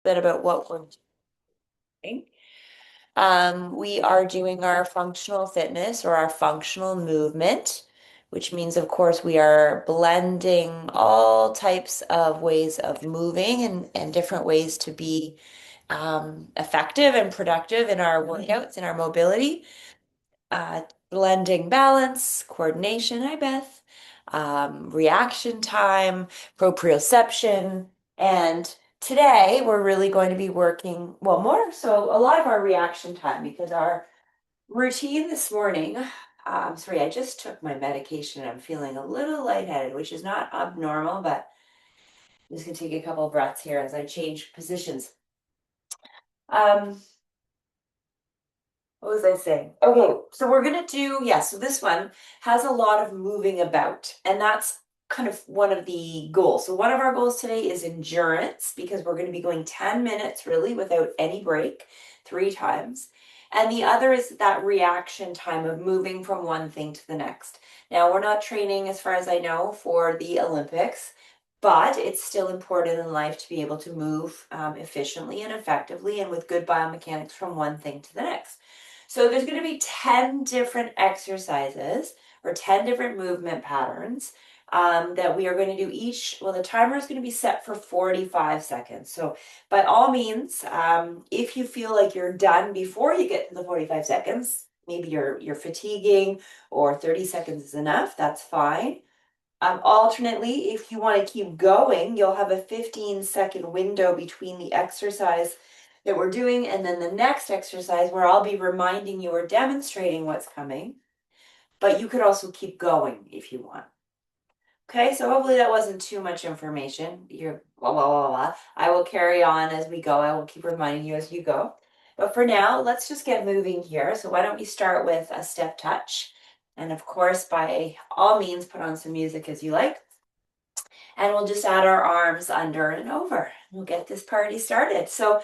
bit about what we're doing. We are doing our functional fitness or our functional movement, which means, of course, we are blending all types of ways of moving and different ways to be effective and productive in our workouts and our mobility. uh, Blending balance, coordination, hi Beth, reaction time, proprioception, and today we're really going to be working, well, more so a lot of our reaction time because our routine this morning, sorry, I just took my medication and I'm feeling a little lightheaded, which is not abnormal, but I'm just gonna take a couple of breaths here as I change positions. Um, What was I saying? Okay, so we're gonna do, yeah, so this one has a lot of moving about, and that's kind of one of the goals. So one of our goals today is endurance because we're going to be going 10 minutes really without any break, 3 times. And the other is that reaction time of moving from one thing to the next. Now, we're not training, as far as I know, for the Olympics, but it's still important in life to be able to move efficiently and effectively and with good biomechanics from one thing to the next. So there's going to be 10 different exercises or 10 different movement patterns that we are going to do each. Well, the timer is going to be set for 45 seconds. So by all means, if you feel like you're done before you get to the 45 seconds, maybe you're fatiguing or 30 seconds is enough, that's fine. Alternately, if you want to keep going, you'll have a 15-second window between the exercise that we're doing and then the next exercise where I'll be reminding you or demonstrating what's coming. But you could also keep going if you want. Okay, so hopefully that wasn't too much information. You're blah, blah, blah, blah. I will carry on as we go. I will keep reminding you as you go. But for now, let's just get moving here. So why don't we start with a step touch? And of course, by all means, put on some music as you like. And we'll just add our arms under and over. We'll get this party started. So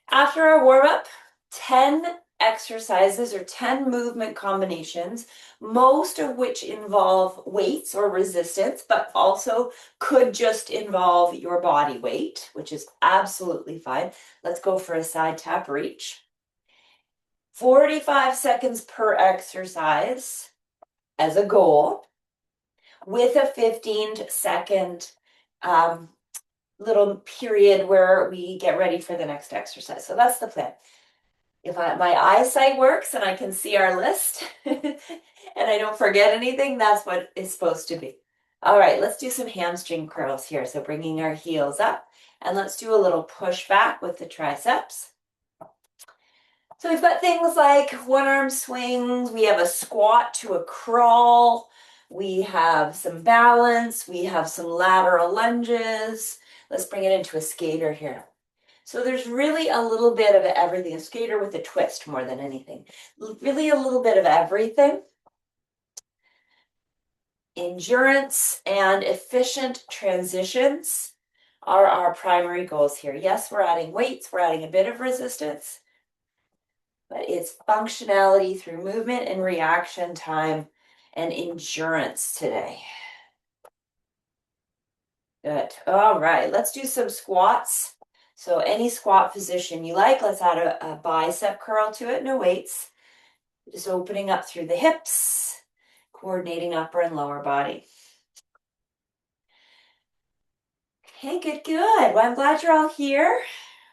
after our warm up, 10 exercises or 10 movement combinations, most of which involve weights or resistance, but also could just involve your body weight, which is absolutely fine. Let's go for a side tap reach. 45 seconds per exercise as a goal with a 15-second little period where we get ready for the next exercise. So that's the plan. If my eyesight works and I can see our list and I don't forget anything, that's what it's supposed to be. All right, let's do some hamstring curls here. So bringing our heels up and let's do a little push back with the triceps. So we've got things like one arm swings, we have a squat to a crawl, we have some balance, we have some lateral lunges. Let's bring it into a skater here. So there's really a little bit of everything, a skater with a twist more than anything. Really a little bit of everything. Endurance and efficient transitions are our primary goals here. Yes, we're adding weights, we're adding a bit of resistance, but it's functionality through movement and reaction time and endurance today. Good. All right, let's do some squats. So any squat position you like, let's add a bicep curl to it, no weights. Just opening up through the hips, coordinating upper and lower body. Okay, good, good. Well, I'm glad you're all here.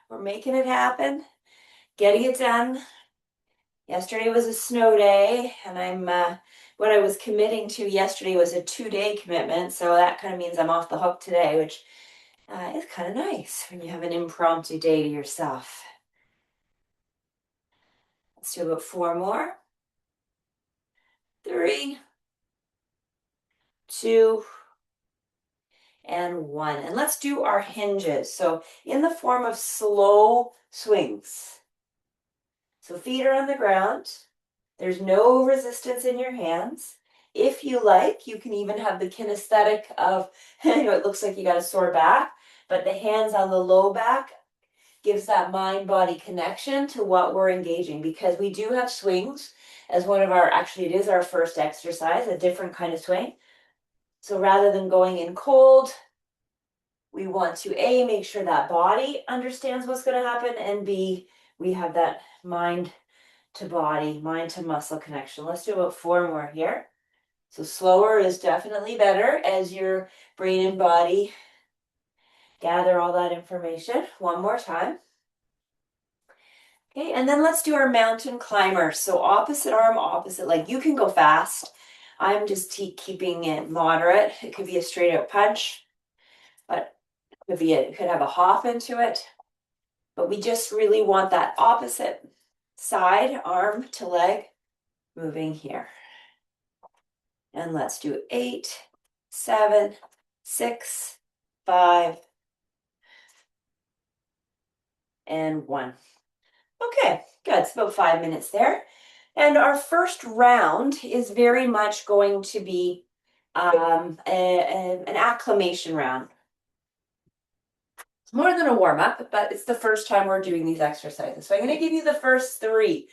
We're making it happen, getting it done. Yesterday was a snow day, and what I was committing to yesterday was a 2-day commitment, so that kind of means I'm off the hook today, which is kind of nice when you have an impromptu day to yourself. Let's do about 4 more. 3, 2, and 1. And let's do our hinges. So in the form of slow swings. So feet are on the ground. There's no resistance in your hands. If you like, you can even have the kinesthetic of, it looks like you got a sore back, but the hands on the low back gives that mind-body connection to what we're engaging because we do have swings as one of our, actually it is our first exercise, a different kind of swing. So rather than going in cold, we want to A, make sure that body understands what's going to happen, and B, we have that mind to body, mind to muscle connection. Let's do about 4 more here. So slower is definitely better as your brain and body gather all that information. 1 more time. Okay, and then let's do our mountain climber. So opposite arm, opposite leg. You can go fast. I'm just keeping it moderate. It could be a straight out punch, but it could have a hop into it. But we just really want that opposite side, arm to leg, moving here. And let's do 8, 7, 6, 5, and 1. Okay, good. It's about 5 minutes there. And our first round is very much going to be an acclimation round. It's more than a warm-up, but it's the first time we're doing these exercises. So I'm going to give you the first 3.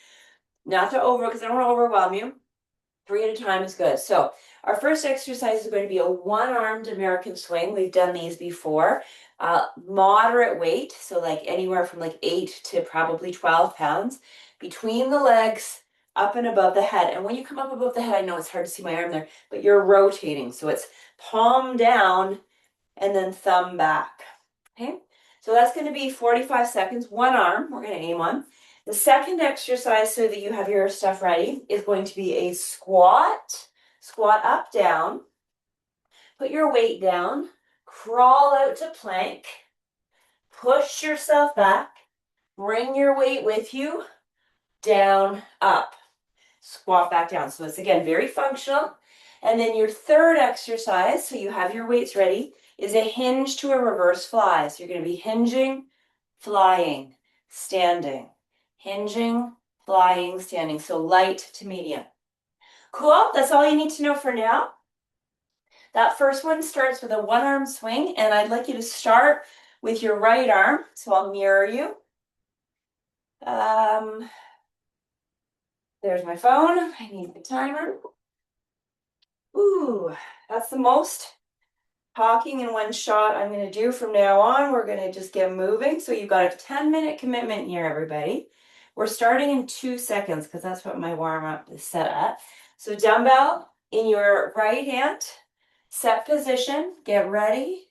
Not to because I don't want to overwhelm you. 3 at a time is good. So our first exercise is going to be a one-armed American swing. We've done these before. Moderate weight, so like anywhere from like 8 to probably 12 pounds between the legs, up and above the head. And when you come up above the head, I know it's hard to see my arm there, but you're rotating. So it's palm down and then thumb back. Okay, so that's going to be 45 seconds, one arm, we're going to aim on. The second exercise, so that you have your stuff ready, is going to be a squat. Squat up, down. Put your weight down. Crawl out to plank. Push yourself back. Bring your weight with you. Down, up. Squat back down. So it's, again, very functional. And then your third exercise, so you have your weights ready, is a hinge to a reverse fly. So you're going to be hinging, flying, standing. Hinging, flying, standing. So light to medium. Cool, that's all you need to know for now. That first one starts with a one-arm swing, and I'd like you to start with your right arm. So I'll mirror you. There's my phone. I need the timer. Ooh, that's the most talking in one shot I'm going to do from now on. We're going to just get moving. So you've got a 10-minute commitment here, everybody. We're starting in 2 seconds because that's what my warm-up is set at. So dumbbell in your right hand, set position, get ready,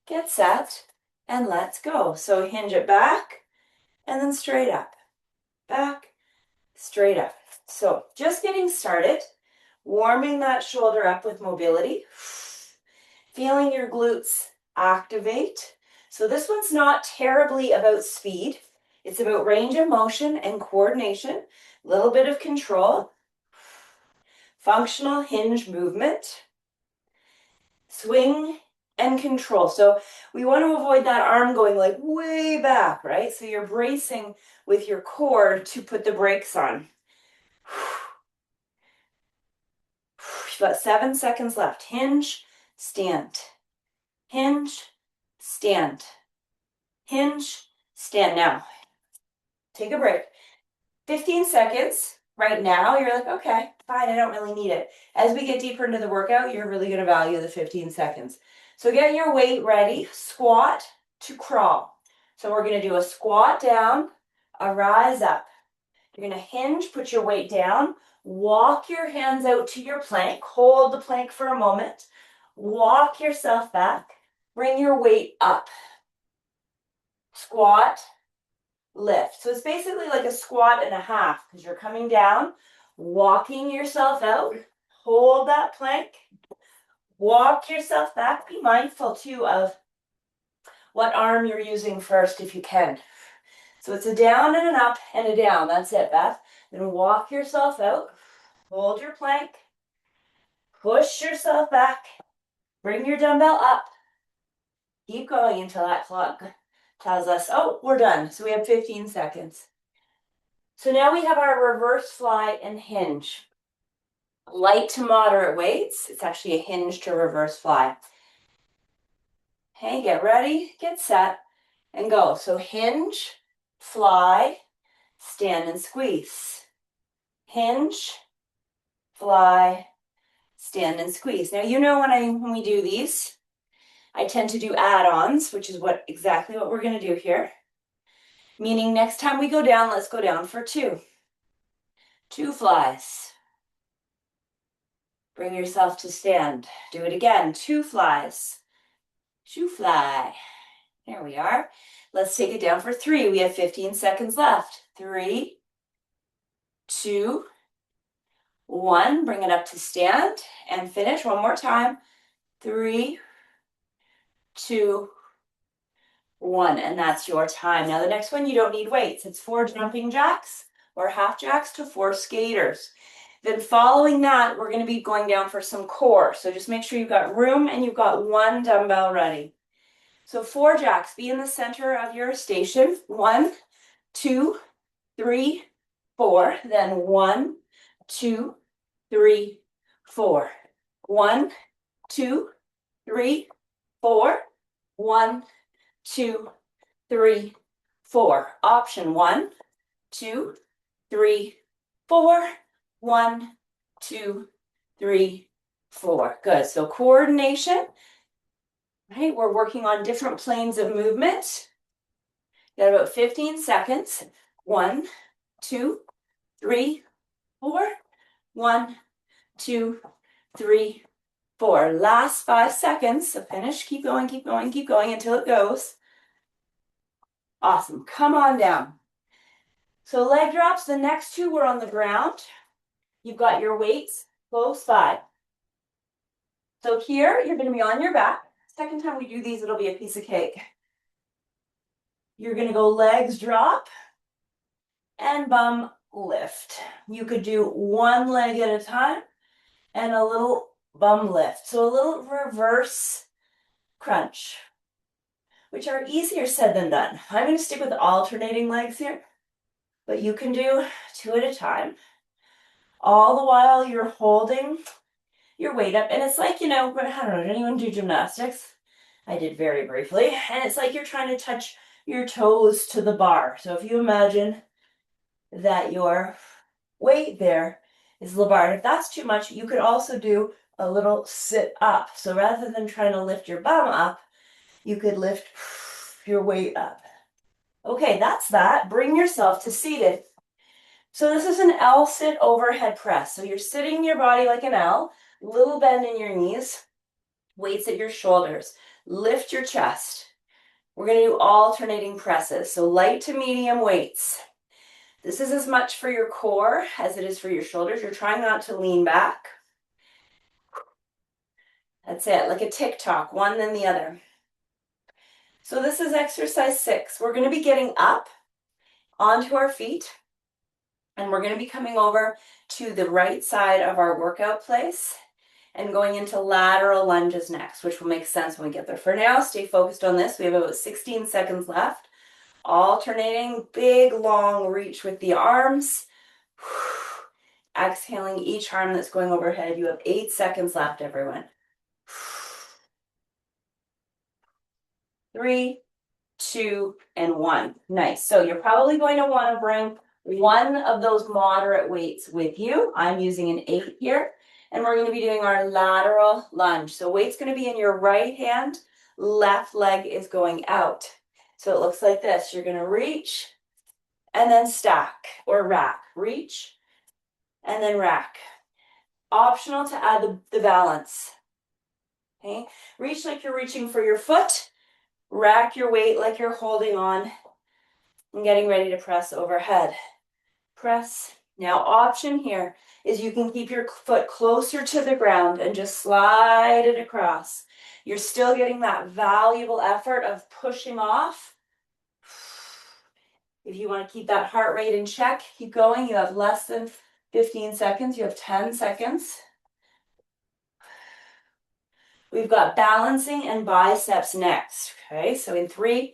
get set, and let's go. So hinge it back and then straight up, back, straight up. So just getting started, warming that shoulder up with mobility, feeling your glutes activate. So this one's not terribly about speed. It's about range of motion and coordination, a little bit of control, functional hinge movement, swing and control. So we want to avoid that arm going like way back, right? So you're bracing with your core to put the brakes on. You've got 7 seconds left. Hinge, stand. Hinge, stand. Hinge, stand. Now, take a break. 15 seconds. Right now, you're like, okay, fine, I don't really need it. As we get deeper into the workout, you're really going to value the 15 seconds. So get your weight ready. Squat to crawl. So we're going to do a squat down, a rise up. You're going to hinge, put your weight down, walk your hands out to your plank. Hold the plank for a moment. Walk yourself back. Bring your weight up. Squat, lift. So it's basically like a squat and a half because you're coming down, walking yourself out, hold that plank, walk yourself back. Be mindful too of what arm you're using first if you can. So it's a down and an up and a down. That's it, Beth. Then walk yourself out, hold your plank, push yourself back, bring your dumbbell up, keep going until that clock tells us, oh, we're done. So we have 15 seconds. So now we have our reverse fly and hinge. Light to moderate weights. It's actually a hinge to reverse fly. Okay, get ready, get set, and go. So hinge, fly, stand and squeeze. Hinge, fly, stand and squeeze. Now you know when we do these, I tend to do add-ons, which is exactly what we're going to do here. Meaning next time we go down, let's go down for 2. 2 flies. Bring yourself to stand. Do it again. 2 flies. 2 fly. There we are. Let's take it down for 3. We have 15 seconds left. 3, 2, 1. Bring it up to stand and finish one more time. 3, 2, 1. And that's your time. Now the next one, you don't need weights. It's 4 jumping jacks or half jacks to 4 skaters. Then following that, we're going to be going down for some core. So just make sure you've got room and you've got 1 dumbbell ready. So 4 jacks, be in the center of your station. 1, 2, 3, 4. Then 1, 2, 3, 4. 1, 2, 3, 4. 1, 2, 3, 4. Option 1, 2, 3, 4. 1, 2, 3, 4. Good. So coordination, right? We're working on different planes of movement. Got about 15 seconds. 1, 2, 3, 4. 1, 2, 3, 4. Last 5 seconds. So finish. Keep going, keep going, keep going until it goes. Awesome. Come on down. So leg drops, the next 2 were on the ground. You've got your weights close by. So here, you're going to be on your back. Second time we do these, it'll be a piece of cake. You're going to go legs drop and bum lift. You could do 1 leg at a time and a little bum lift. So a little reverse crunch, which are easier said than done. I'm going to stick with alternating legs here, but you can do 2 at a time. All the while you're holding your weight up. And it's like, I don't know, did anyone do gymnastics? I did very briefly. And it's like you're trying to touch your toes to the bar. So if you imagine that your weight there is the bar. And if that's too much, you could also do a little sit up. So rather than trying to lift your bum up, you could lift your weight up. Okay, that's that. Bring yourself to seated. So this is an L sit overhead press. So you're sitting your body like an L, little bend in your knees, weights at your shoulders. Lift your chest. We're going to do alternating presses. So light to medium weights. This is as much for your core as it is for your shoulders. You're trying not to lean back. That's it, like a tick-tock, one then the other. So this is exercise 6. We're going to be getting up onto our feet. And we're going to be coming over to the right side of our workout place and going into lateral lunges next, which will make sense when we get there. For now, stay focused on this. We have about 16 seconds left. Alternating, big, long reach with the arms. Exhaling each arm that's going overhead. You have 8 seconds left, everyone. 3, 2, and 1. Nice. So you're probably going to want to bring one of those moderate weights with you. I'm using an 8 here. And we're going to be doing our lateral lunge. So weight's going to be in your right hand. Left leg is going out. So it looks like this. You're going to reach and then stack or rack. Reach and then rack. Optional to add the balance. Okay. Reach like you're reaching for your foot. Rack your weight like you're holding on and getting ready to press overhead. Press. Now option here is you can keep your foot closer to the ground and just slide it across. You're still getting that valuable effort of pushing off. If you want to keep that heart rate in check, keep going. You have less than 15 seconds. You have 10 seconds. We've got balancing and biceps next. Okay, so in 3,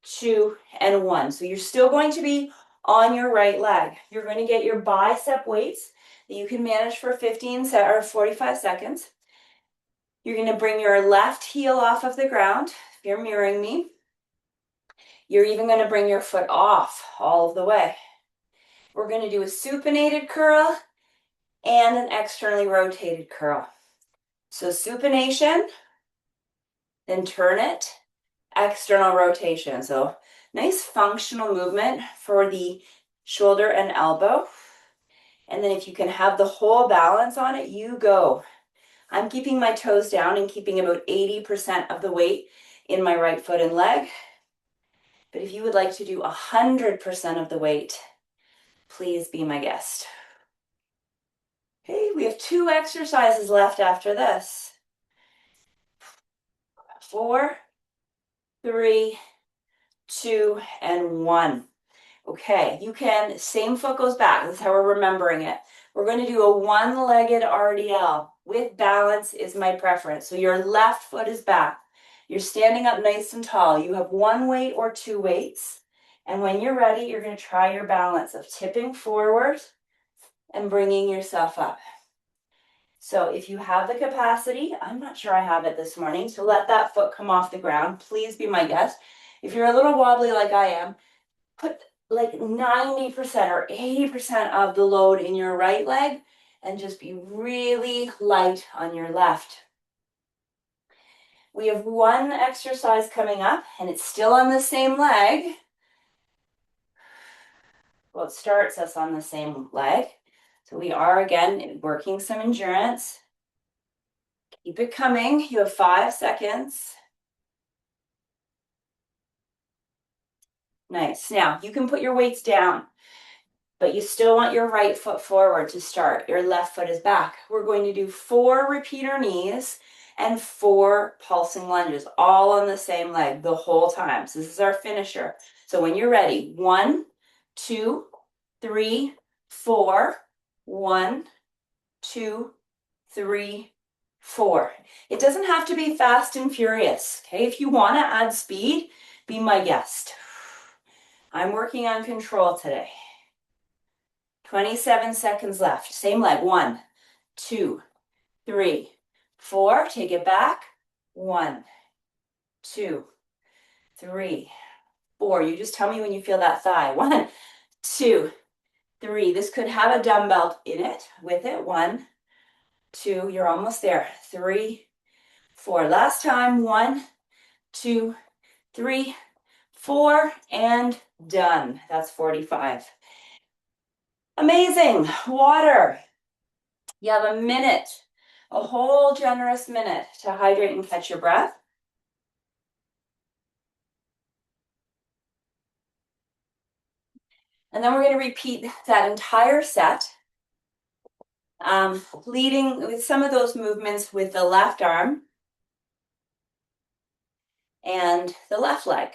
2, and 1. So you're still going to be on your right leg. You're going to get your bicep weights that you can manage for 45 seconds. You're going to bring your left heel off of the ground. If you're mirroring me, you're even going to bring your foot off all of the way. We're going to do a supinated curl and an externally rotated curl. So supination, then turn it, external rotation. So nice functional movement for the shoulder and elbow. And then if you can have the whole balance on it, you go. I'm keeping my toes down and keeping about 80% of the weight in my right foot and leg. But if you would like to do 100% of the weight, please be my guest. Okay, we have 2 exercises left after this. 4, 3, 2, and 1. Okay, you can, same foot goes back. That's how we're remembering it. We're going to do a one-legged RDL. With balance is my preference. So your left foot is back. You're standing up nice and tall. You have 1 weight or 2 weights. And when you're ready, you're going to try your balance of tipping forward and bringing yourself up. So if you have the capacity, I'm not sure I have it this morning, so let that foot come off the ground. Please be my guest. If you're a little wobbly like I am, put like 90% or 80% of the load in your right leg and just be really light on your left. We have 1 exercise coming up and it's still on the same leg. Well, it starts us on the same leg. So we are again working some endurance. Keep it coming. You have 5 seconds. Nice. Now you can put your weights down, but you still want your right foot forward to start. Your left foot is back. We're going to do 4 repeater knees and 4 pulsing lunges, all on the same leg the whole time. So this is our finisher. So when you're ready, 1, 2, 3, 4. 1, 2, 3, 4. It doesn't have to be fast and furious, okay? If you want to add speed, be my guest. I'm working on control today. 27 seconds left. Same leg. 1, 2, 3, 4. Take it back. 1, 2, 3, 4. You just tell me when you feel that thigh. 1, 2, 3. This could have a dumbbell in it, with it. 1, 2. You're almost there. 3, 4. Last time. 1, 2, 3, 4, and done. That's 45. Amazing. Water. You have a minute, a whole generous minute to hydrate and catch your breath. And then we're going to repeat that entire set, leading with some of those movements with the left arm and the left leg.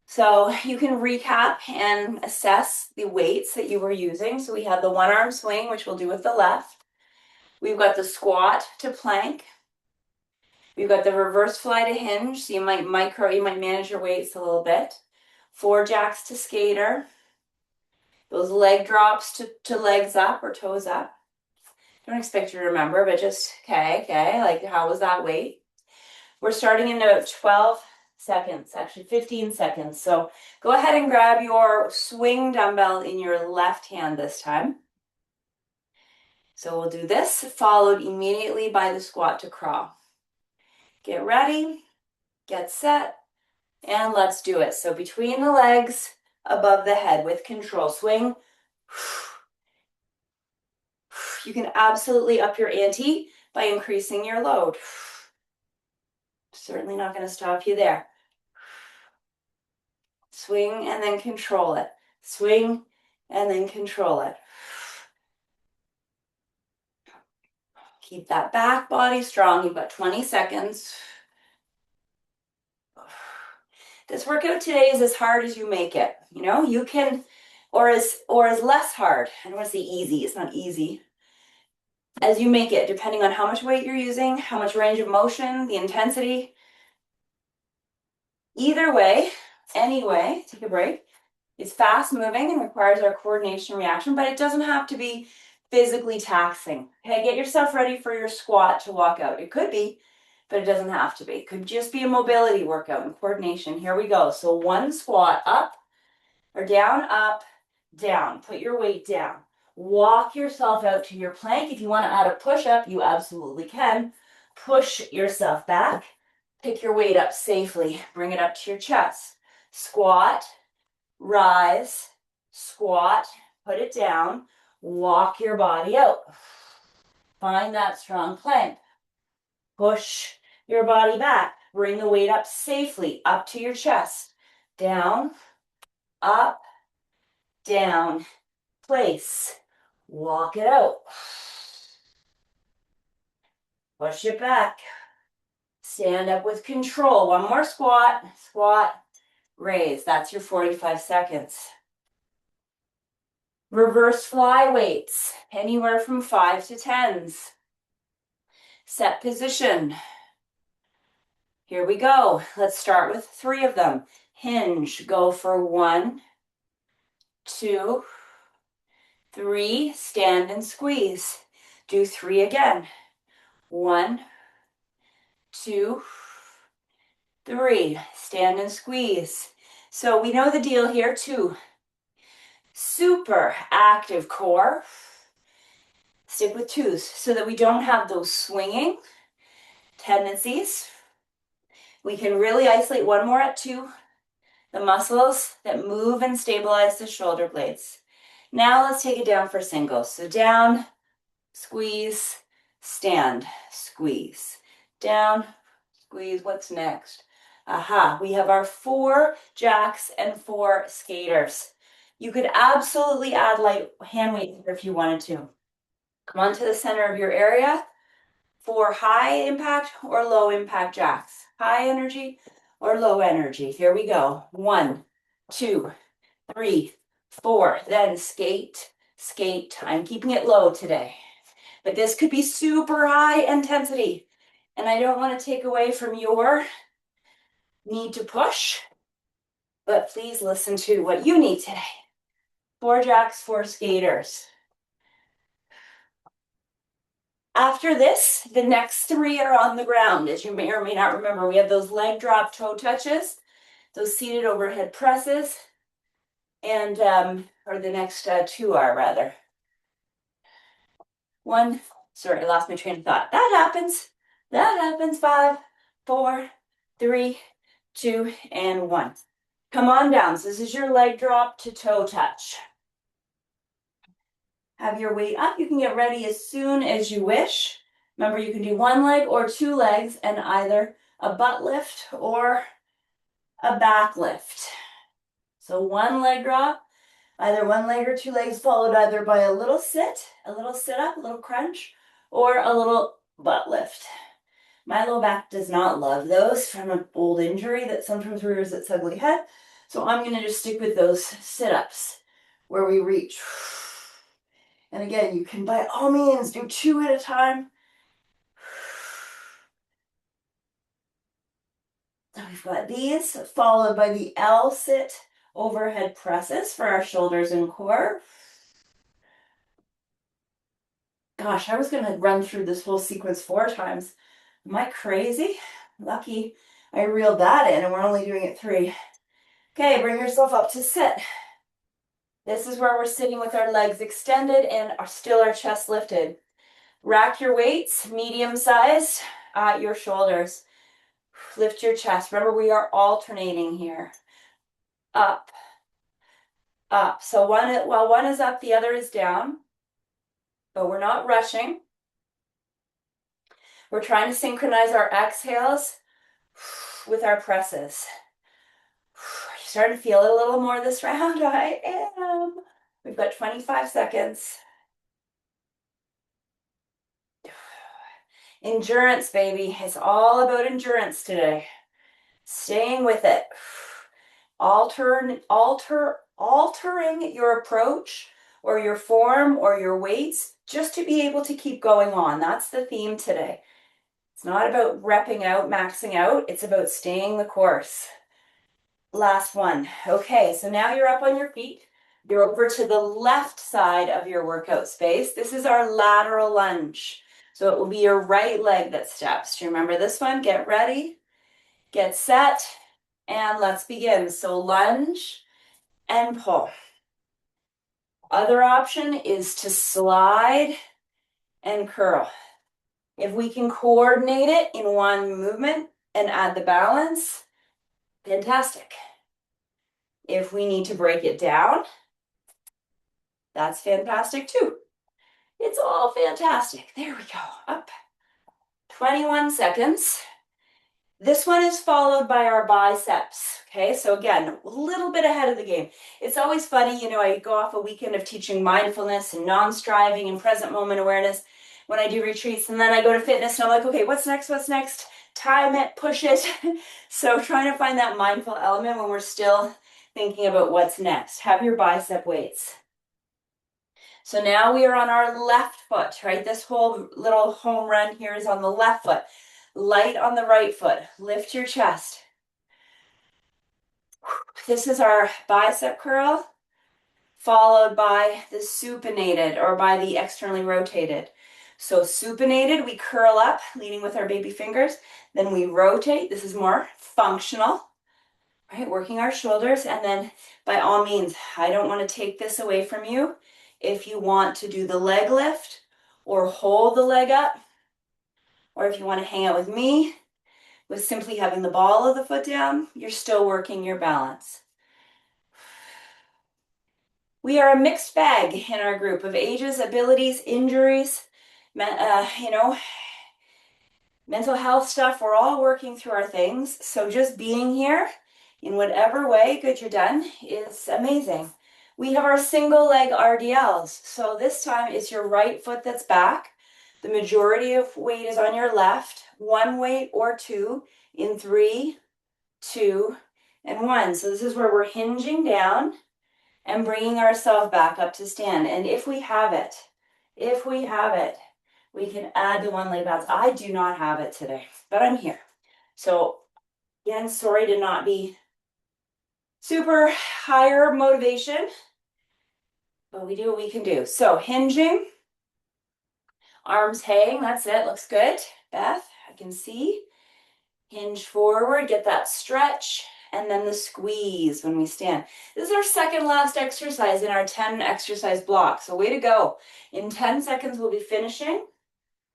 So you can recap and assess the weights that you were using. So we have the 1 arm swing, which we'll do with the left. We've got the squat to plank. We've got the reverse fly to hinge. So you might manage your weights a little bit. 4 jacks to skater. Those leg drops to legs up or toes up. Don't expect you to remember, but just, okay, like how was that weight? We're starting in about 12 seconds, actually 15 seconds. So go ahead and grab your swing dumbbell in your left hand this time. So we'll do this, followed immediately by the squat to crawl. Get ready, get set, and let's do it. So between the legs, above the head with control. Swing. You can absolutely up your ante by increasing your load. Certainly not going to stop you there. Swing and then control it. Swing and then control it. Keep that back body strong. You've got 20 seconds. This workout today is as hard as you make it. You know, you can, or as less hard. I don't want to say easy. It's not easy. As you make it, depending on how much weight you're using, how much range of motion, the intensity. Either way, anyway, take a break. It's fast moving and requires our coordination reaction, but it doesn't have to be physically taxing. Okay, get yourself ready for your squat to walk out. It could be, but it doesn't have to be. It could just be a mobility workout and coordination. Here we go. So 1 squat up or down, up, down. Put your weight down. Walk yourself out to your plank. If you want to add a push-up, you absolutely can. Push yourself back. Pick your weight up safely. Bring it up to your chest. Squat, rise, squat, put it down. Walk your body out. Find that strong plank. Push your body back. Bring the weight up safely, up to your chest. Down, up, down, place. Walk it out. Push it back. Stand up with control. One more squat, squat, raise. That's your 45 seconds. Reverse fly weights, anywhere from 5 to 10s. Set position. Here we go. Let's start with 3 of them. Hinge, go for 1, 2, 3. Stand and squeeze. Do 3 again. 1, 2, 3. Stand and squeeze. So we know the deal here too. Super active core. Stick with 2s so that we don't have those swinging tendencies. We can really isolate one more at 2. The muscles that move and stabilize the shoulder blades. Now let's take it down for singles. So down, squeeze, stand, squeeze. Down, squeeze. What's next? Aha, we have our 4 jacks and 4 skaters. You could absolutely add light hand weight here if you wanted to. Come on to the center of your area for high impact or low impact jacks. High energy or low energy. Here we go. 1, 2, 3, 4. Then skate, skate. I'm keeping it low today. But this could be super high intensity. And I don't want to take away from your need to push. But please listen to what you need today. 4 jacks, 4 skaters. After this, the next 3 are on the ground. As you may or may not remember, we have those leg drop toe touches, those seated overhead presses, and, or the next 2 are rather. 1, sorry, I lost my train of thought. That happens. That happens. 5, 4, 3, 2, and 1. Come on down. So this is your leg drop to toe touch. Have your weight up. You can get ready as soon as you wish. Remember, you can do 1 leg or 2 legs and either a butt lift or a back lift. So 1 leg drop, either 1 leg or 2 legs, followed either by a little sit up, a little crunch, or a little butt lift. My low back does not love those from an old injury that sometimes rears its ugly head. So I'm going to just stick with those sit-ups where we reach. And again, you can by all means do 2 at a time. We've got these, followed by the L sit overhead presses for our shoulders and core. Gosh, I was going to run through this whole sequence 4 times. Am I crazy? Lucky I reeled that in and we're only doing it 3. Okay, bring yourself up to sit. This is where we're sitting with our legs extended and still our chest lifted. Rack your weights, medium sized, at your shoulders. Lift your chest. Remember, we are alternating here. Up, up. So while one is up, the other is down. But we're not rushing. We're trying to synchronize our exhales with our presses. Are you starting to feel it a little more this round? I am. We've got 25 seconds. Endurance, baby. It's all about endurance today. Staying with it. Altering your approach or your form or your weights just to be able to keep going on. That's the theme today. It's not about repping out, maxing out. It's about staying the course. Last one. Okay, so now you're up on your feet. You're over to the left side of your workout space. This is our lateral lunge. So it will be your right leg that steps. Do you remember this one? Get ready, get set, and let's begin. So lunge and pull. Other option is to slide and curl. If we can coordinate it in one movement and add the balance, fantastic. If we need to break it down, that's fantastic too. It's all fantastic. There we go. Up. 21 seconds. This one is followed by our biceps. Okay, so again, a little bit ahead of the game. It's always funny, you know, I go off a weekend of teaching mindfulness and non-striving and present moment awareness when I do retreats, and then I go to fitness and I'm like, okay, what's next? What's next? Time it, push it. So trying to find that mindful element when we're still thinking about what's next. Have your bicep weights. So now we are on our left foot, right? This whole little home run here is on the left foot. Light on the right foot. Lift your chest. This is our bicep curl, followed by the supinated or by the externally rotated. So supinated, we curl up, leading with our baby fingers. Then we rotate. This is more functional, right? Working our shoulders. And then by all means, I don't want to take this away from you. If you want to do the leg lift or hold the leg up, or if you want to hang out with me with simply having the ball of the foot down, you're still working your balance. We are a mixed bag in our group of ages, abilities, injuries, you know, mental health stuff. We're all working through our things. So just being here in whatever way, good you're done, is amazing. We have our single leg RDLs. So this time it's your right foot that's back. The majority of weight is on your left. One weight or two in 3, 2, and 1. So this is where we're hinging down and bringing ourselves back up to stand. And if we have it, we can add the one leg bounce. I do not have it today, but I'm here. So again, sorry to not be super higher motivation, but we do what we can do. So hinging, arms hang, that's it, looks good. Beth, I can see. Hinge forward, get that stretch, and then the squeeze when we stand. This is our second last exercise in our 10 exercise block, so way to go. In 10 seconds, we'll be finishing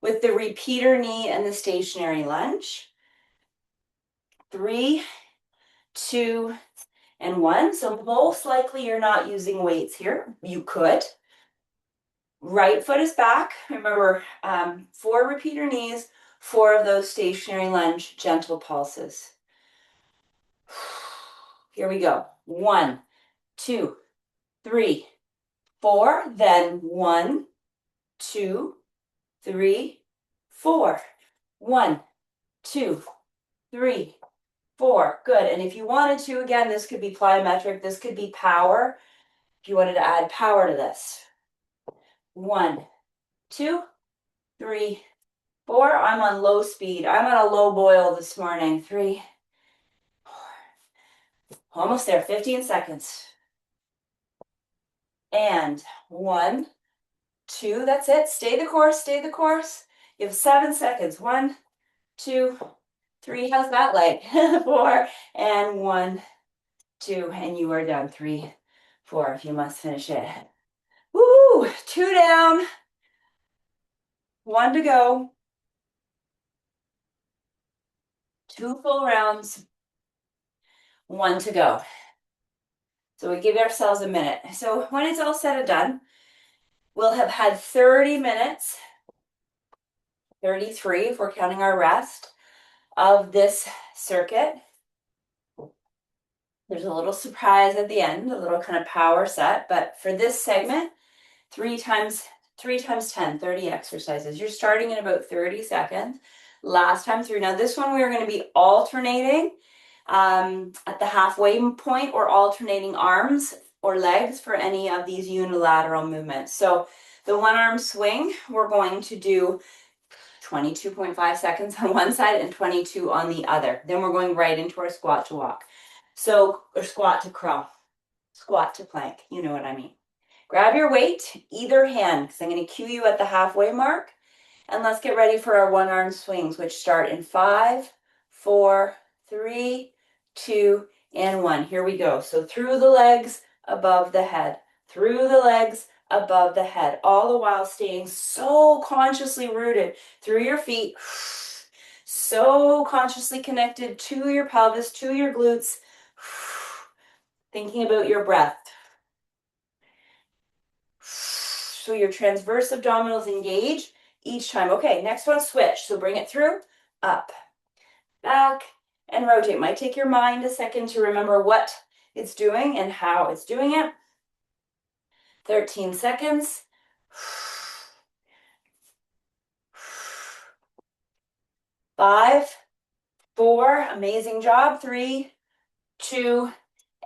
with the repeater knee and the stationary lunge. 3, 2, and 1. So most likely you're not using weights here. You could. Right foot is back. Remember, 4 repeater knees, 4 of those stationary lunge gentle pulses. Here we go. 1, 2, 3, 4. Then 1, 2, 3, 4. 1, 2, 3, 4. Good. And if you wanted to, again, this could be plyometric. This could be power. If you wanted to add power to this. 1, 2, 3, 4. I'm on low speed. I'm on a low boil this morning. 3, 4. Almost there. 15 seconds. And 1, 2. That's it. Stay the course. Stay the course. You have 7 seconds. 1, 2, 3. How's that leg? 4 and 1, 2, and you are done. 3, 4. If you must finish it. Woo! 2 down. 1 to go. 2 full rounds. 1 to go. So we give ourselves a minute. So when it's all said and done, we'll have had 30 minutes, 33 if we're counting our rest, of this circuit. There's a little surprise at the end, a little kind of power set, but for this segment, 3 times 10, 30 exercises. You're starting in about 30 seconds. Last time through. Now this one we are going to be alternating at the halfway point, or alternating arms or legs for any of these unilateral movements. So the one arm swing, we're going to do 22.5 seconds on one side and 22 on the other. Then we're going right into our squat to walk. So, or squat to crawl, squat to plank, you know what I mean. Grab your weight, either hand, because I'm going to cue you at the halfway mark. And let's get ready for our one arm swings, which start in 5, 4, 3, 2, and 1. Here we go. So through the legs, above the head. Through the legs, above the head, all the while staying so consciously rooted through your feet, so consciously connected to your pelvis, to your glutes, thinking about your breath. So your transverse abdominals engage each time. Okay, next one, switch. So bring it through, up, back, and rotate. Might take your mind a second to remember what it's doing and how it's doing it. 13 seconds. 5, 4, amazing job. 3, 2,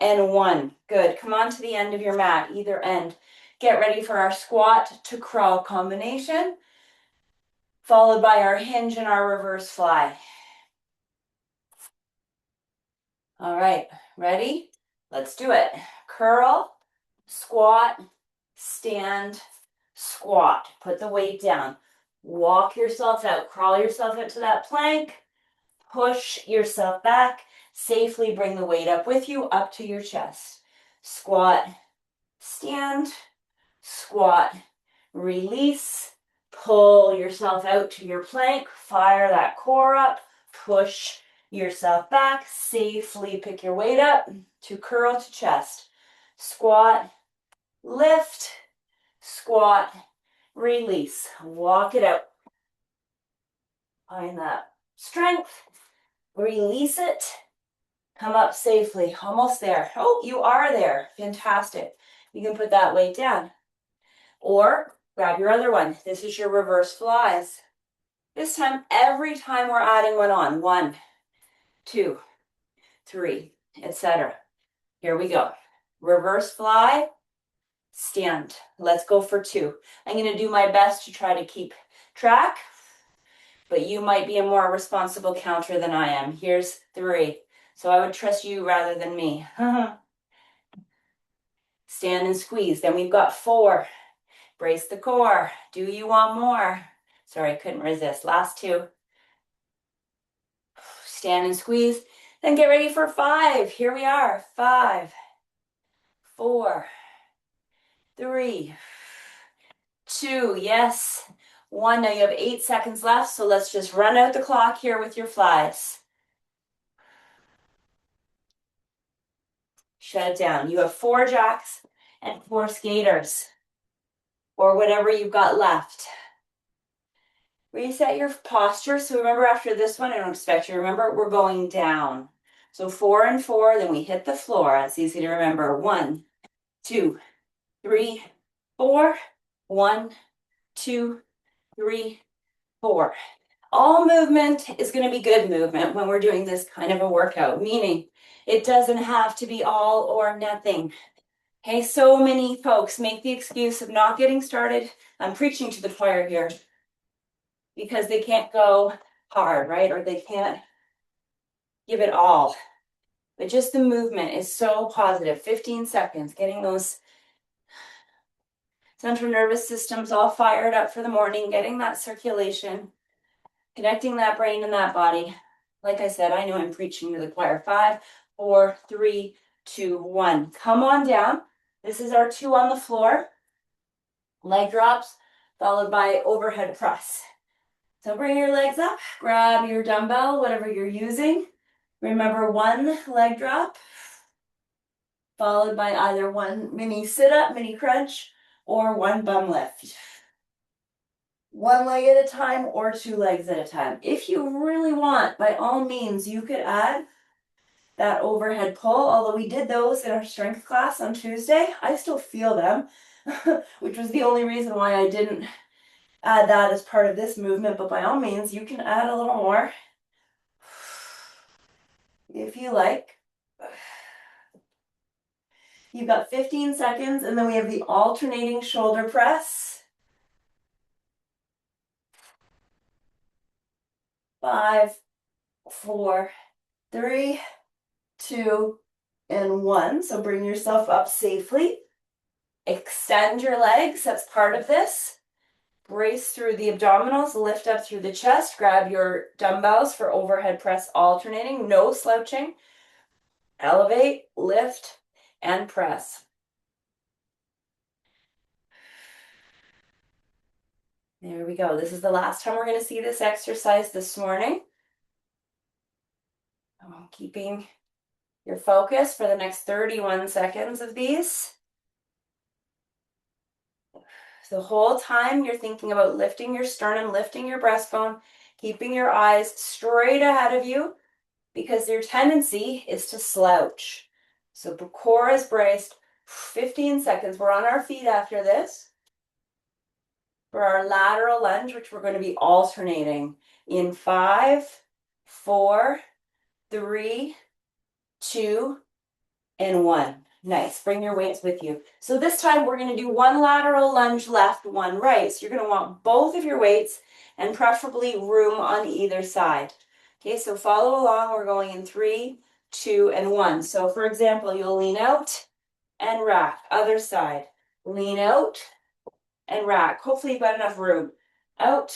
and 1. Good. Come on to the end of your mat, either end. Get ready for our squat to crawl combination, followed by our hinge and our reverse fly. All right, ready? Let's do it. Curl, squat, stand, squat. Put the weight down. Walk yourself out. Crawl yourself out to that plank. Push yourself back. Safely bring the weight up with you, up to your chest. Squat, stand, squat, release. Pull yourself out to your plank. Fire that core up. Push yourself back. Safely pick your weight up to curl to chest. Squat, lift, squat, release. Walk it out. Find that strength. Release it. Come up safely. Almost there. Oh, you are there. Fantastic. You can put that weight down. Or grab your other one. This is your reverse flies. This time, every time we're adding one on. 1, 2, 3, etc. Here we go. Reverse fly, stand. Let's go for 2. I'm going to do my best to try to keep track, but you might be a more responsible counter than I am. Here's 3. So I would trust you rather than me. Stand and squeeze. Then we've got 4. Brace the core. Do you want more? Sorry, I couldn't resist. Last 2. Stand and squeeze. Then get ready for 5. Here we are. 5, 4, 3, 2. Yes. 1. Now you have 8 seconds left, so let's just run out the clock here with your flies. Shut it down. You have 4 jacks and 4 skaters, or whatever you've got left. Reset your posture. So remember, after this one, I don't expect you to remember, we're going down. So 4 and 4, then we hit the floor. It's easy to remember. 1, 2, 3, 4. 1, 2, 3, 4. All movement is going to be good movement when we're doing this kind of a workout, meaning it doesn't have to be all or nothing. Okay, so many folks make the excuse of not getting started. I'm preaching to the choir here because they can't go hard, right? Or they can't give it all. But just the movement is so positive. 15 seconds, getting those central nervous systems all fired up for the morning, getting that circulation, connecting that brain and that body. Like I said, I know I'm preaching to the choir. 5, 4, 3, 2, 1. Come on down. This is our 2 on the floor. Leg drops, followed by overhead press. So bring your legs up, grab your dumbbell, whatever you're using. Remember, 1 leg drop, followed by either 1 mini sit-up, mini crunch, or 1 bum lift. 1 leg at a time or 2 legs at a time. If you really want, by all means, you could add that overhead pull, although we did those in our strength class on Tuesday. I still feel them, which was the only reason why I didn't add that as part of this movement, but by all means, you can add a little more if you like. You've got 15 seconds, and then we have the alternating shoulder press. 5, 4, 3, 2, and 1. So bring yourself up safely. Extend your legs. That's part of this. Brace through the abdominals, lift up through the chest. Grab your dumbbells for overhead press alternating. No slouching. Elevate, lift, and press. There we go. This is the last time we're going to see this exercise this morning. Keeping your focus for the next 31 seconds of these. The whole time you're thinking about lifting your sternum, lifting your breastbone, keeping your eyes straight ahead of you because your tendency is to slouch. So the core is braced. 15 seconds. We're on our feet after this for our lateral lunge, which we're going to be alternating in 5, 4, 3, 2, and 1. Nice. Bring your weights with you. So this time we're going to do one lateral lunge left, one right. So you're going to want both of your weights and preferably room on either side. Okay, so follow along. We're going in 3, 2, and 1. So for example, you'll lean out and rack. Other side. Lean out and rack. Hopefully you've got enough room. Out.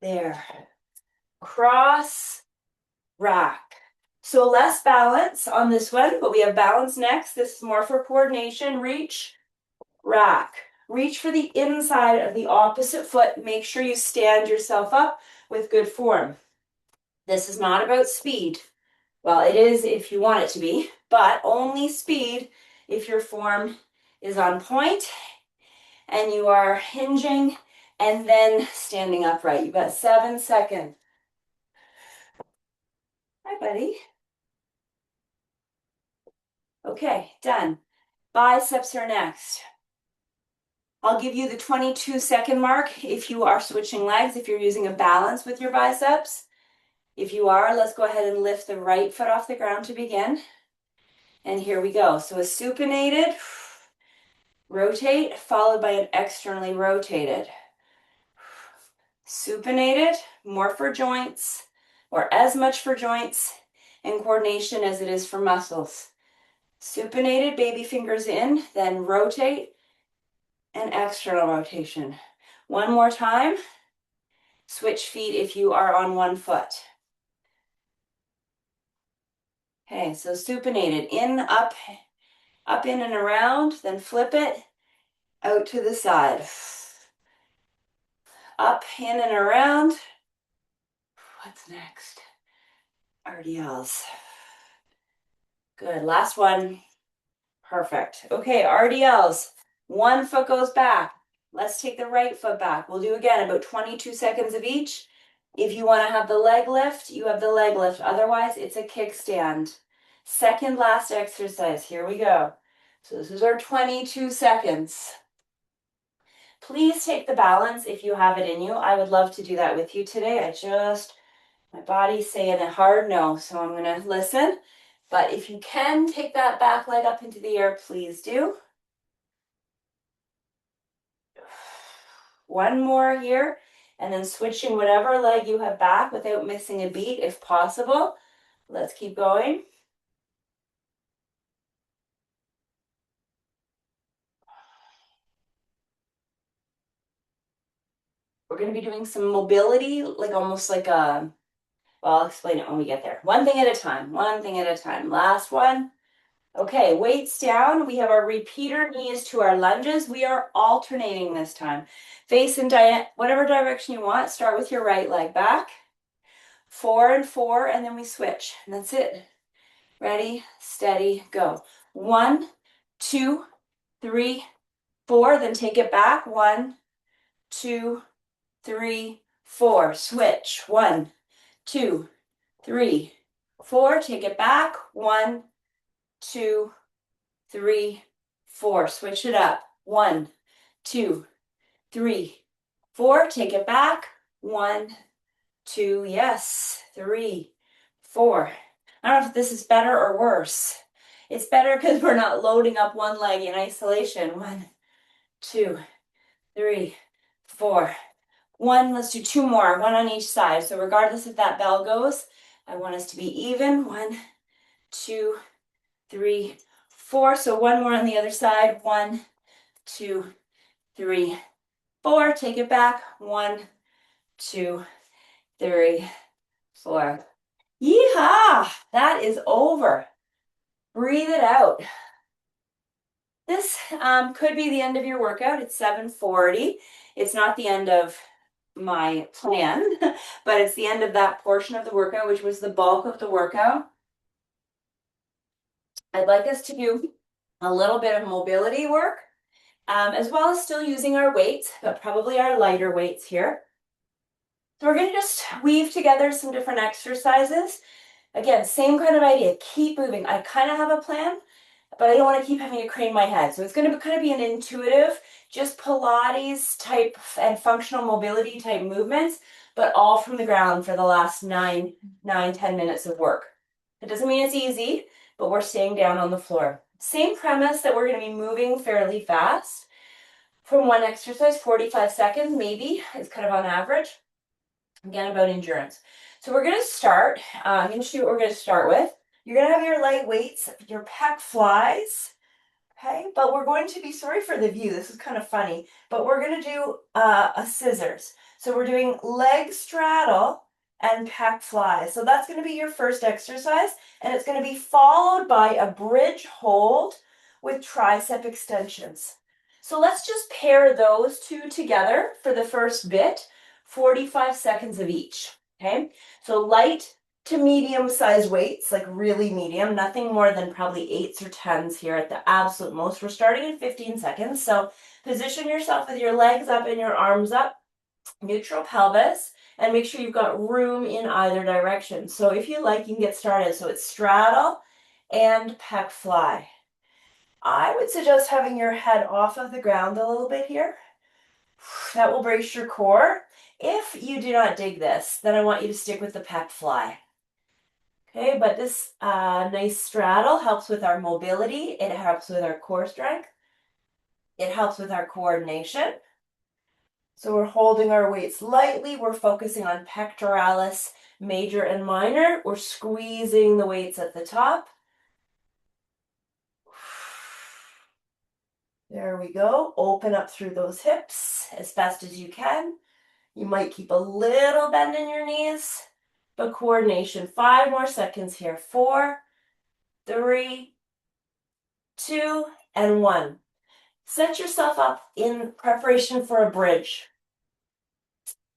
There. Cross. Rack. So less balance on this one, but we have balance next. This is more for coordination. Reach, rack. Reach for the inside of the opposite foot. Make sure you stand yourself up with good form. This is not about speed. Well, it is if you want it to be, but only speed if your form is on point and you are hinging and then standing upright. You've got 7 seconds. Hi, buddy. Okay, done. Biceps are next. I'll give you the 22-second mark if you are switching legs, if you're using a balance with your biceps. If you are, let's go ahead and lift the right foot off the ground to begin. And here we go. So a supinated, rotate, followed by an externally rotated. Supinated, more for joints, or as much for joints and coordination as it is for muscles. Supinated, baby fingers in, then rotate and external rotation. One more time. Switch feet if you are on one foot. Okay, so supinated, in, up, in and around, then flip it out to the side. Up, in and around. What's next? RDLs. Good, last one. Perfect. Okay, RDLs. One foot goes back. Let's take the right foot back. We'll do again about 22 seconds of each. If you want to have the leg lift, you have the leg lift. Otherwise, it's a kickstand. Second last exercise. Here we go. So this is our 22 seconds. Please take the balance if you have it in you. I would love to do that with you today. My body's saying a hard no, so I'm going to listen. But if you can take that back leg up into the air, please do. One more here, and then switching whatever leg you have back without missing a beat if possible. Let's keep going. We're going to be doing some mobility, like almost like a, well, I'll explain it when we get there. One thing at a time, one thing at a time. Last one. Okay, weights down. We have our repeater knees to our lunges. We are alternating this time. Face in whatever direction you want. Start with your right leg back. 4 and 4, and then we switch. And that's it. Ready, steady, go. 1, 2, 3, 4. Then take it back. 1, 2, 3, 4. Switch. 1, 2, 3, 4. Take it back. 1, 2, 3, 4. Switch it up. 1, 2, 3, 4. Take it back. 1, 2, yes. 3, 4. I don't know if this is better or worse. It's better because we're not loading up one leg in isolation. 1, 2, 3, 4. 1, let's do 2 more, 1 on each side. So regardless if that bell goes, I want us to be even. 1, 2, 3, 4. So 1 more on the other side. 1, 2, 3, 4. Take it back. 1, 2, 3, 4. Yeehaw! That is over. Breathe it out. This could be the end of your workout. It's 7:40. It's not the end of my plan, but it's the end of that portion of the workout, which was the bulk of the workout. I'd like us to do a little bit of mobility work, as well as still using our weights, but probably our lighter weights here. So we're going to just weave together some different exercises. Again, same kind of idea. Keep moving. I kind of have a plan, but I don't want to keep having to crane my head. So it's going to kind of be an intuitive, just Pilates type and functional mobility type movements, but all from the ground for the last 10 minutes of work. It doesn't mean it's easy, but we're staying down on the floor. Same premise that we're going to be moving fairly fast from one exercise, 45 seconds maybe is kind of on average. Again, about endurance. So we're going to start. I'm going to show you what we're going to start with. You're going to have your light weights, your pec flies, okay? But we're going to be, sorry for the view, this is kind of funny, but we're going to do a scissors. So we're doing leg straddle and pec flies. So that's going to be your first exercise, and it's going to be followed by a bridge hold with tricep extensions. So let's just pair those two together for the first bit, 45 seconds of each, okay? So light to medium size weights, like really medium, nothing more than probably 8s or 10s here at the absolute most. We're starting in 15 seconds. So position yourself with your legs up and your arms up, neutral pelvis, and make sure you've got room in either direction. So if you like, you can get started. So it's straddle and pec fly. I would suggest having your head off of the ground a little bit here. That will brace your core. If you do not dig this, then I want you to stick with the pec fly. Okay, but this nice straddle helps with our mobility. It helps with our core strength. It helps with our coordination. So we're holding our weights lightly. We're focusing on pectoralis major and minor. We're squeezing the weights at the top. There we go. Open up through those hips as fast as you can. You might keep a little bend in your knees, but coordination. 5 more seconds here. 4, 3, 2, and 1. Set yourself up in preparation for a bridge.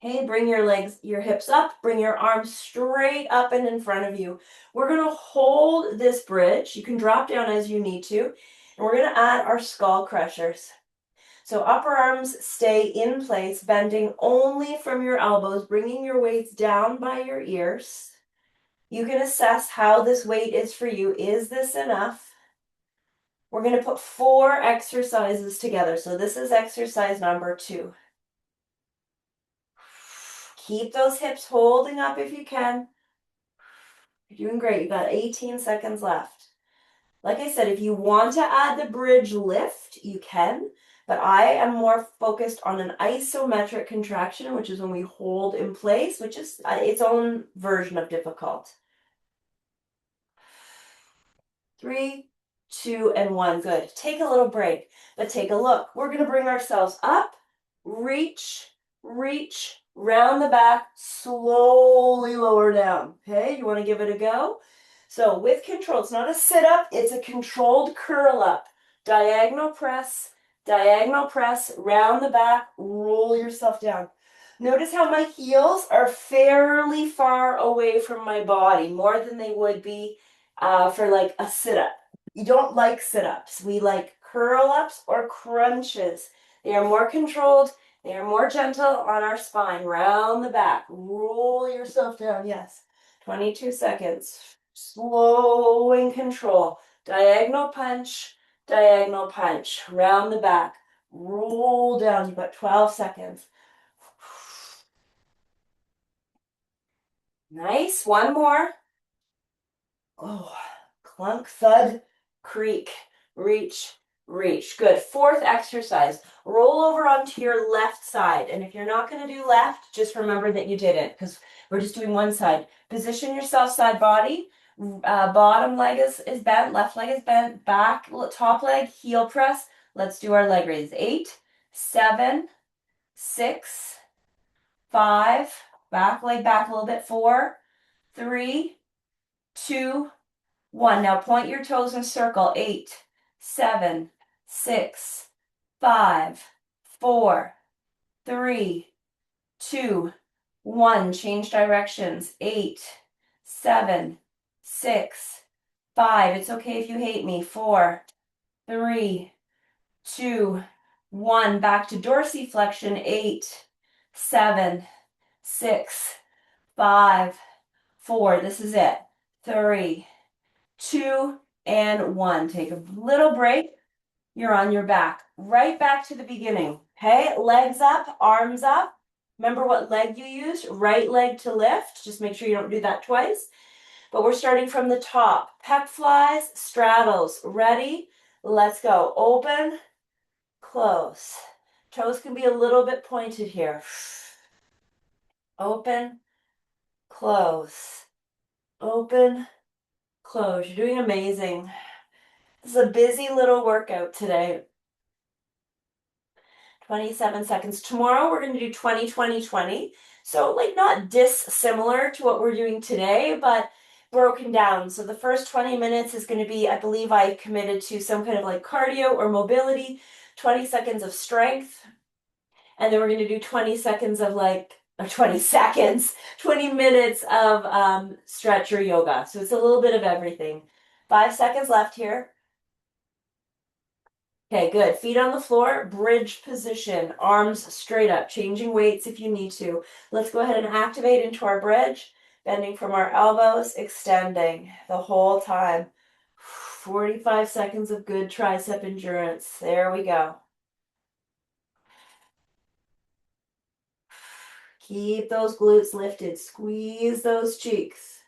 Okay, bring your legs, your hips up, bring your arms straight up and in front of you. We're going to hold this bridge. You can drop down as you need to. And we're going to add our skull crushers. So upper arms stay in place, bending only from your elbows, bringing your weights down by your ears. You can assess how this weight is for you. Is this enough? We're going to put 4 exercises together. So this is exercise number 2. Keep those hips holding up if you can. You're doing great. You've got 18 seconds left. Like I said, if you want to add the bridge lift, you can. But I am more focused on an isometric contraction, which is when we hold in place, which is its own version of difficult. 3, 2, and 1. Good. Take a little break, but take a look. We're going to bring ourselves up, reach, reach, round the back, slowly lower down. Okay, you want to give it a go? So with control, it's not a sit-up, it's a controlled curl up. Diagonal press, round the back, roll yourself down. Notice how my heels are fairly far away from my body, more than they would be for like a sit-up. You don't like sit-ups. We like curl-ups or crunches. They are more controlled. They are more gentle on our spine. Round the back. Roll yourself down. Yes. 22 seconds. Slow and control. Diagonal punch. Round the back. Roll down. You've got 12 seconds. Nice. One more. Oh, clunk, thud, creak, reach, reach. Good. 4th exercise. Roll over onto your left side. And if you're not going to do left, just remember that you didn't, because we're just doing one side. Position yourself side body. Bottom leg is bent, left leg is bent, back, top leg, heel press. Let's do our leg raises. 8, 7, 6, 5, back leg back a little bit. 4, 3, 2, 1. Now point your toes and circle. 8, 7, 6, 5, 4, 3, 2, 1. Change directions. 8, 7, 6, 5. It's okay if you hate me. 4, 3, 2, 1. Back to dorsiflexion. 8, 7, 6, 5, 4. This is it. 3, 2, and 1. Take a little break. You're on your back. Right back to the beginning. Okay, legs up, arms up. Remember what leg you used? Right leg to lift. Just make sure you don't do that twice. But we're starting from the top. Pec flies, straddles. Ready? Let's go. Open, close. Toes can be a little bit pointed here. Open, close. Open, close. You're doing amazing. This is a busy little workout today. 27 seconds. Tomorrow we're going to do 20, 20, 20. So like not dissimilar to what we're doing today, but broken down. So the first 20 minutes is going to be, I believe I committed to some kind of like cardio or mobility, 20 seconds of strength. And then we're going to do 20 seconds of like, or 20 seconds, 20 minutes of stretch or yoga. So it's a little bit of everything. 5 seconds left here. Okay, good. Feet on the floor, bridge position, arms straight up, changing weights if you need to. Let's go ahead and activate into our bridge, bending from our elbows, extending the whole time. 45 seconds of good tricep endurance. There we go. Keep those glutes lifted. Squeeze those cheeks.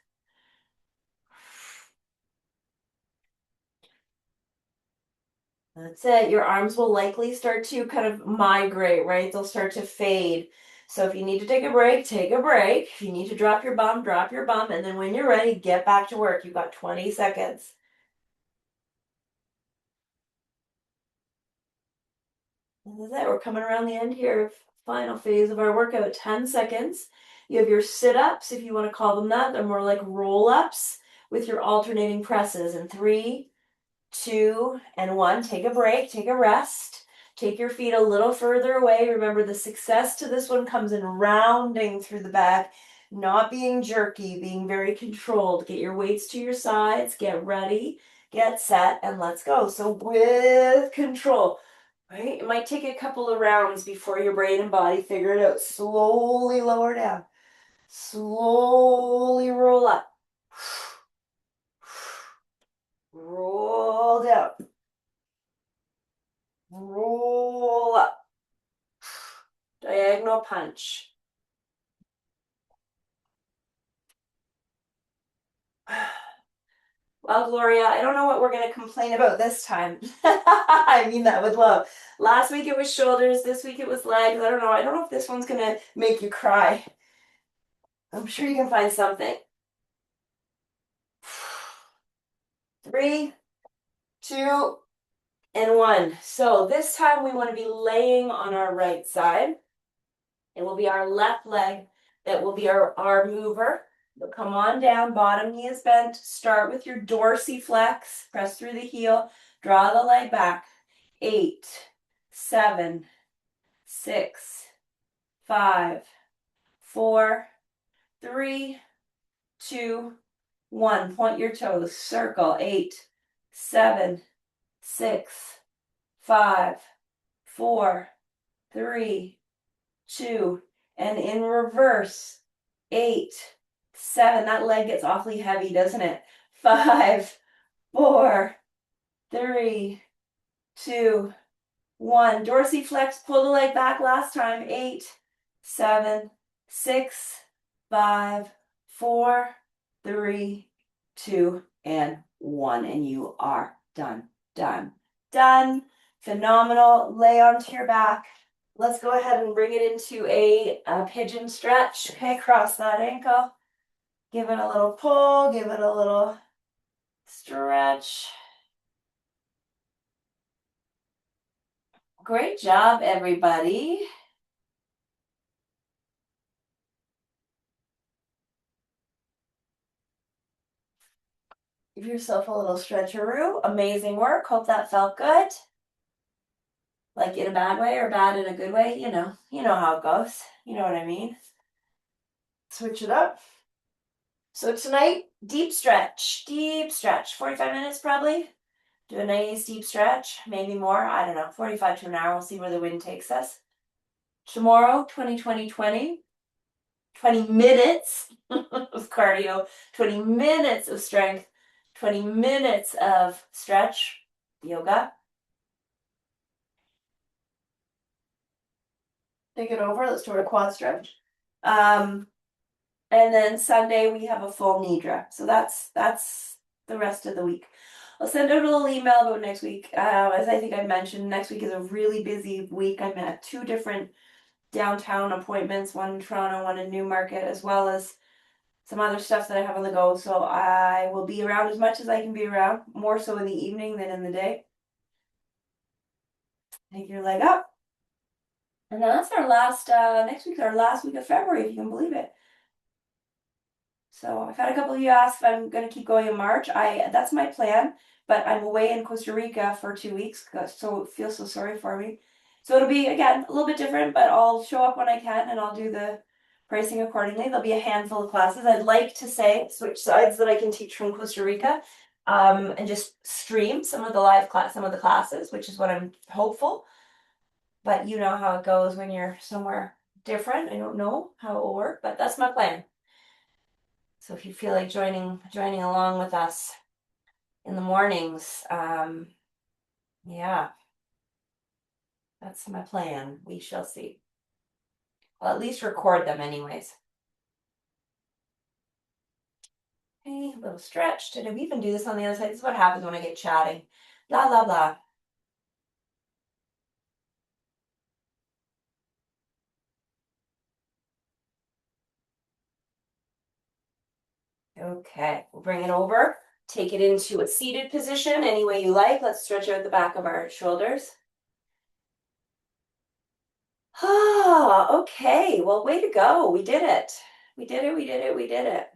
That's it. Your arms will likely start to kind of migrate, right? They'll start to fade. So if you need to take a break, take a break. If you need to drop your bum, drop your bum. And then when you're ready, get back to work. You've got 20 seconds. This is it. We're coming around the end here. Final phase of our workout. 10 seconds. You have your sit-ups, if you want to call them that. They're more like roll-ups with your alternating presses. And 3, 2, and 1. Take a break, take a rest. Take your feet a little further away. Remember, the success to this one comes in rounding through the back, not being jerky, being very controlled. Get your weights to your sides, get ready, get set, and let's go. So with control, right? It might take a couple of rounds before your brain and body figure it out. Slowly lower down. Slowly roll up. Roll down. Roll up. Diagonal punch. Well, Gloria, I don't know what we're going to complain about this time. I mean that with love. Last week it was shoulders. This week it was legs. I don't know. I don't know if this one's going to make you cry. I'm sure you can find something. 3, 2, and 1. So this time we want to be laying on our right side. It will be our left leg that will be our mover. So come on down, bottom knee is bent. Start with your dorsiflex. Press through the heel. Draw the leg back. 8, 7, 6, 5, 4, 3, 2, 1. Point your toes. Circle. 8, 7, 6, 5, 4, 3, 2, and in reverse. 8, 7. That leg gets awfully heavy, doesn't it? 5, 4, 3, 2, 1. Dorsiflex, pull the leg back last time. 8, 7, 6, 5, 4, 3, 2, and 1. And you are done, done, done. Phenomenal. Lay onto your back. Let's go ahead and bring it into a pigeon stretch. Okay, cross that ankle. Give it a little pull, give it a little stretch. Great job, everybody. Give yourself a little stretcheroo. Amazing work. Hope that felt good. Like in a bad way or bad in a good way, you know how it goes. You know what I mean? Switch it up. So tonight, deep stretch, 45 minutes probably. Do a nice deep stretch, maybe more, I don't know, 45 to an hour. We'll see where the wind takes us. Tomorrow, 20 minutes of cardio, 20 minutes of strength, 20 minutes of stretch, yoga. Take it over. Let's do a quad stretch. And then Sunday we have a full nidra. So that's the rest of the week. I'll send out a little email about next week. As I think I mentioned, next week is a really busy week. I'm at two different downtown appointments, one in Toronto, one in Newmarket, as well as some other stuff that I have on the go. So I will be around as much as I can be around, more so in the evening than in the day. Take your leg up. And then that's our last, next week's our last week of February, if you can believe it. So I've had a couple of you ask if I'm going to keep going in March. That's my plan, but I'm away in Costa Rica for 2 weeks, so feel so sorry for me. So it'll be again a little bit different, but I'll show up when I can and I'll do the pricing accordingly. There'll be a handful of classes. I'd like to say switch sides that I can teach from Costa Rica, and just stream some of the classes, which is what I'm hopeful. But you know how it goes when you're somewhere different. I don't know how it will work, but that's my plan. So if you feel like joining along with us in the mornings, yeah, that's my plan. We shall see. I'll at least record them anyways. Okay, a little stretch. Did we even do this on the other side? This is what happens when I get chatting. Blah, blah, blah. Okay, we'll bring it over. Take it into a seated position any way you like. Let's stretch out the back of our shoulders. Ah, okay. Well, way to go. We did it. We did it. We did it. We did it.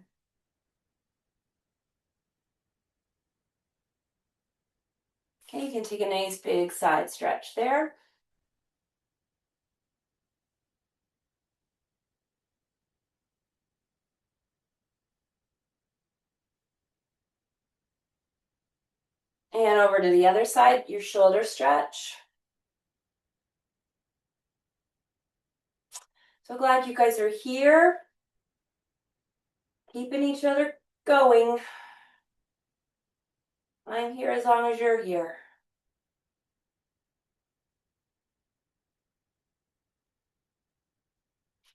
Okay, you can take a nice big side stretch there. And over to the other side, your shoulder stretch. So glad you guys are here. Keeping each other going. I'm here as long as you're here.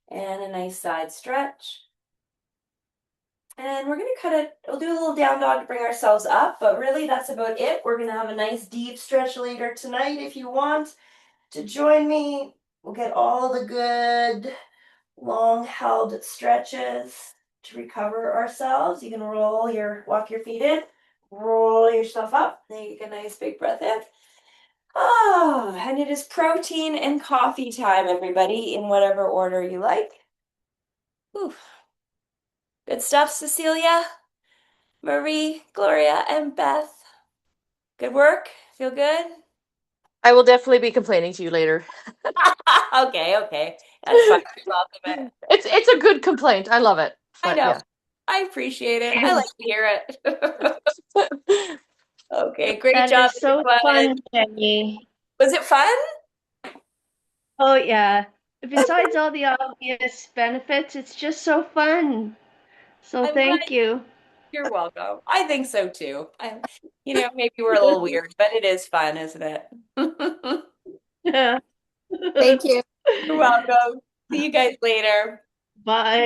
And a nice side stretch. And we're going to cut it, we'll do a little down dog to bring ourselves up, but really that's about it. We're going to have a nice deep stretch later tonight if you want to join me. We'll get all the good long held stretches to recover ourselves. You can walk your feet in, roll yourself up, take a nice big breath in. Oh, and it is protein and coffee time, everybody, in whatever order you like. Ooh. Good stuff, Cecilia, Marie, Gloria, and Beth. Good work? Feel good? I will definitely be complaining to you later. Okay. That's fine. Welcome it. It's a good complaint. I love it. I But know. yeah. I appreciate it. I like to hear it. Okay, great That job, is so everyone. fun, Jenny. Was it fun? Oh, yeah. Besides all the obvious benefits, it's just so fun. So I'm glad thank you. you're welcome. I think so too. Maybe we're a little weird, but it is fun, isn't it? Yeah. Thank you. You're welcome. See you guys later. Bye.